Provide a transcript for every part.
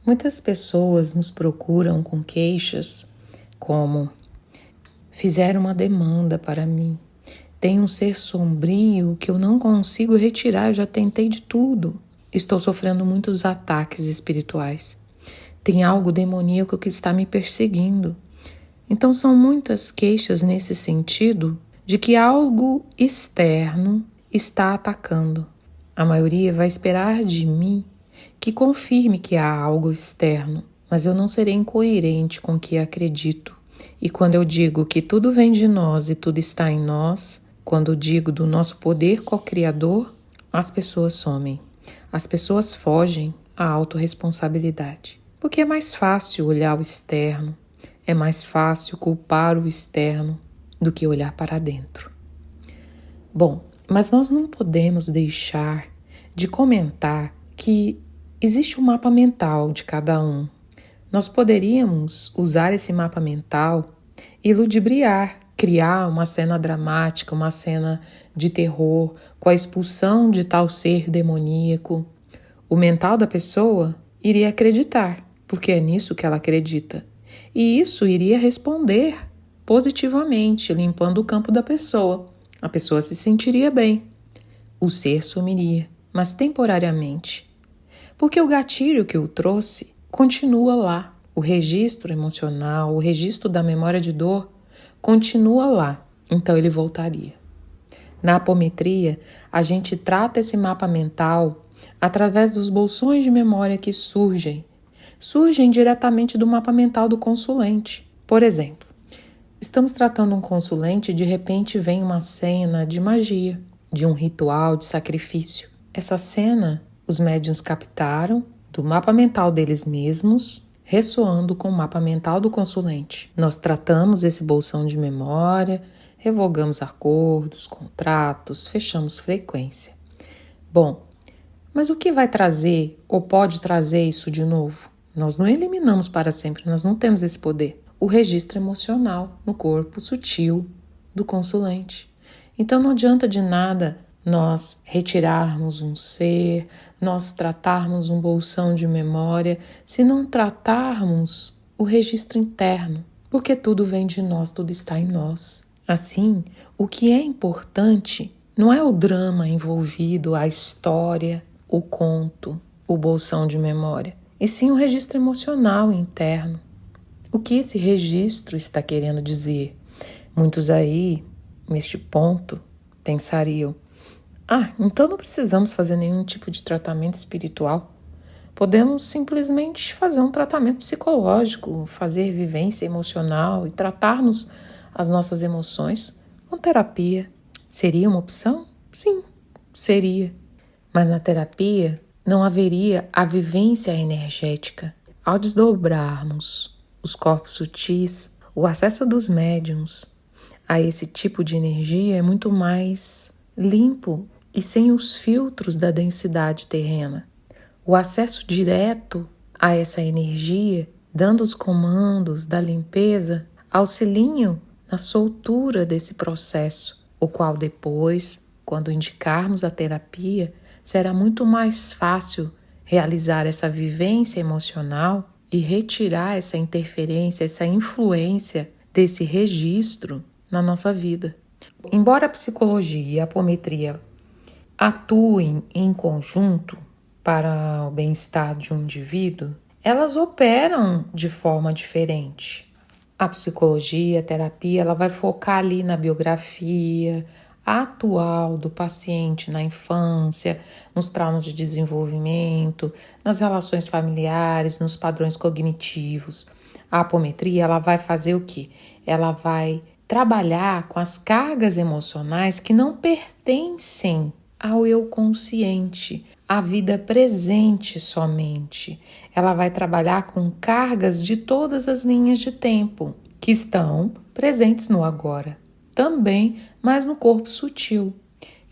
Muitas pessoas nos procuram com queixas como: fizeram uma demanda para mim, tem um ser sombrio que eu não consigo retirar, eu já tentei de tudo, estou sofrendo muitos ataques espirituais, tem algo demoníaco que está me perseguindo. Então são muitas queixas nesse sentido de que algo externo está atacando. A maioria vai esperar de mim que confirme que há algo externo, mas eu não serei incoerente com o que acredito. E quando eu digo que tudo vem de nós e tudo está em nós, quando eu digo do nosso poder co-criador, as pessoas somem. As pessoas fogem à autorresponsabilidade. Porque é mais fácil olhar o externo, é mais fácil culpar o externo do que olhar para dentro. Bom, mas nós não podemos deixar de comentar que existe um mapa mental de cada um. Nós poderíamos usar esse mapa mental e ludibriar, criar uma cena dramática, uma cena de terror com a expulsão de tal ser demoníaco. O mental da pessoa iria acreditar, porque é nisso que ela acredita. E isso iria responder positivamente, limpando o campo da pessoa. A pessoa se sentiria bem. O ser sumiria, mas temporariamente. Porque o gatilho que o trouxe continua lá. O registro emocional, o registro da memória de dor continua lá. Então ele voltaria. Na apometria, a gente trata esse mapa mental através dos bolsões de memória que surgem diretamente do mapa mental do consulente. Por exemplo, estamos tratando um consulente e de repente vem uma cena de magia, de um ritual de sacrifício. Essa cena os médiuns captaram do mapa mental deles mesmos, ressoando com o mapa mental do consulente. Nós tratamos esse bolsão de memória, revogamos acordos, contratos, fechamos frequência. Bom, mas o que vai trazer ou pode trazer isso de novo? Nós não eliminamos para sempre, nós não temos esse poder. O registro emocional no corpo sutil do consulente. Então não adianta de nada nós retirarmos um ser, nós tratarmos um bolsão de memória, se não tratarmos o registro interno, porque tudo vem de nós, tudo está em nós. Assim, o que é importante não é o drama envolvido, a história, o conto, o bolsão de memória, e sim o registro emocional interno. O que esse registro está querendo dizer? Muitos aí, neste ponto, pensariam: então não precisamos fazer nenhum tipo de tratamento espiritual. Podemos simplesmente fazer um tratamento psicológico, fazer vivência emocional e tratarmos as nossas emoções com terapia. Seria uma opção? Sim, seria. Mas na terapia não haveria a vivência energética. Ao desdobrarmos os corpos sutis, o acesso dos médiuns a esse tipo de energia é muito mais limpo e sem os filtros da densidade terrena. O acesso direto a essa energia, dando os comandos da limpeza, auxiliam na soltura desse processo, o qual depois, quando indicarmos a terapia, será muito mais fácil realizar essa vivência emocional e retirar essa interferência, essa influência desse registro na nossa vida. Embora a psicologia e a apometria atuem em conjunto para o bem-estar de um indivíduo, elas operam de forma diferente. A psicologia, a terapia, ela vai focar ali na biografia atual do paciente na infância, nos traumas de desenvolvimento, nas relações familiares, nos padrões cognitivos. A apometria, ela vai fazer o quê? Ela vai trabalhar com as cargas emocionais que não pertencem ao eu consciente, à vida presente somente. Ela vai trabalhar com cargas de todas as linhas de tempo que estão presentes no agora, também, mas no corpo sutil.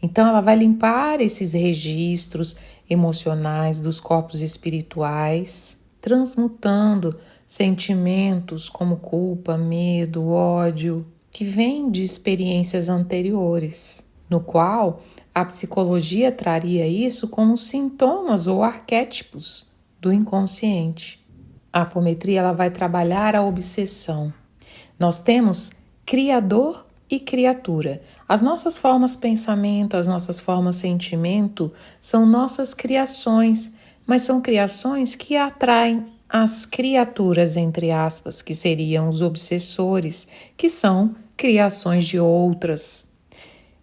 Então ela vai limpar esses registros emocionais dos corpos espirituais, transmutando sentimentos como culpa, medo, ódio, que vêm de experiências anteriores, no qual a psicologia traria isso como sintomas ou arquétipos do inconsciente. A apometria ela vai trabalhar a obsessão. Nós temos criador e criatura. As nossas formas pensamento, as nossas formas sentimento são nossas criações, mas são criações que atraem as criaturas, entre aspas, que seriam os obsessores, que são criações de outras.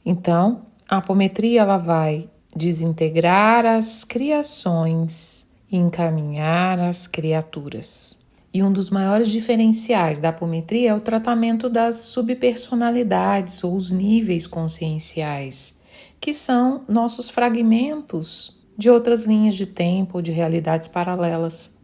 Então, a apometria ela vai desintegrar as criações e encaminhar as criaturas. E um dos maiores diferenciais da apometria é o tratamento das subpersonalidades ou os níveis conscienciais, que são nossos fragmentos de outras linhas de tempo ou de realidades paralelas.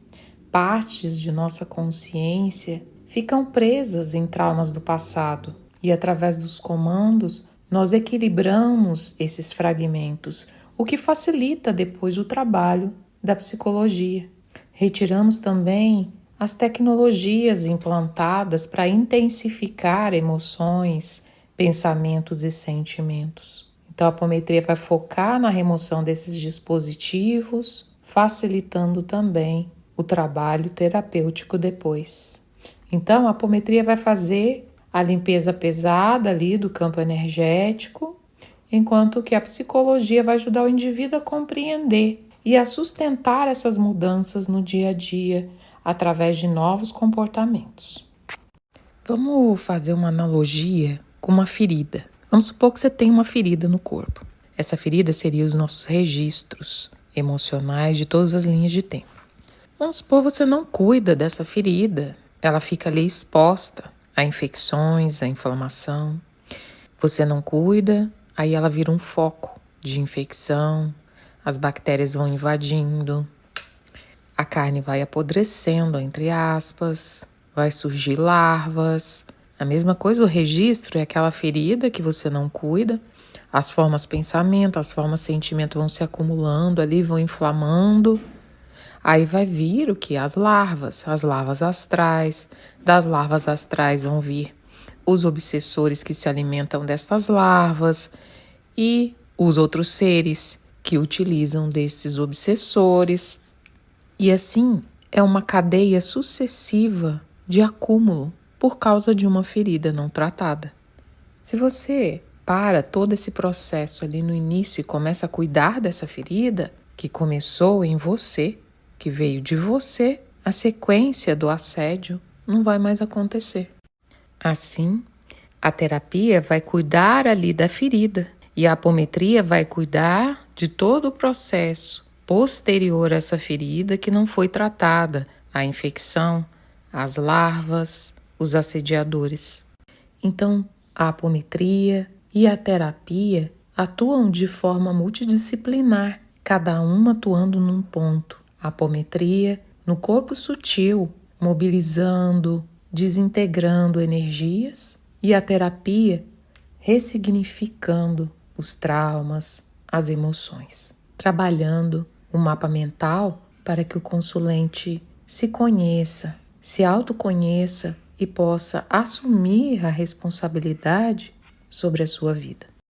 Partes de nossa consciência ficam presas em traumas do passado e, através dos comandos, nós equilibramos esses fragmentos, o que facilita depois o trabalho da psicologia. Retiramos também as tecnologias implantadas para intensificar emoções, pensamentos e sentimentos. Então, a apometria vai focar na remoção desses dispositivos, facilitando também o trabalho terapêutico depois. Então, a apometria vai fazer a limpeza pesada ali do campo energético, enquanto que a psicologia vai ajudar o indivíduo a compreender e a sustentar essas mudanças no dia a dia através de novos comportamentos. Vamos fazer uma analogia com uma ferida. Vamos supor que você tem uma ferida no corpo. Essa ferida seria os nossos registros emocionais de todas as linhas de tempo. Vamos supor que você não cuida dessa ferida, ela fica ali exposta a infecções, a inflamação. Você não cuida, aí ela vira um foco de infecção, as bactérias vão invadindo, a carne vai apodrecendo, entre aspas, vai surgir larvas. A mesma coisa, o registro é aquela ferida que você não cuida, as formas pensamento, as formas sentimento vão se acumulando ali, vão inflamando. Aí vai vir o que? As larvas astrais. Das larvas astrais vão vir os obsessores que se alimentam destas larvas e os outros seres que utilizam desses obsessores. E assim é uma cadeia sucessiva de acúmulo por causa de uma ferida não tratada. Se você para todo esse processo ali no início e começa a cuidar dessa ferida que começou em você, que veio de você, a sequência do assédio não vai mais acontecer. Assim, a terapia vai cuidar ali da ferida e a apometria vai cuidar de todo o processo posterior a essa ferida que não foi tratada, a infecção, as larvas, os assediadores. Então, a apometria e a terapia atuam de forma multidisciplinar, cada uma atuando num ponto. A apometria no corpo sutil, mobilizando, desintegrando energias, e a terapia ressignificando os traumas, as emoções, trabalhando o mapa mental para que o consulente se conheça, se autoconheça e possa assumir a responsabilidade sobre a sua vida.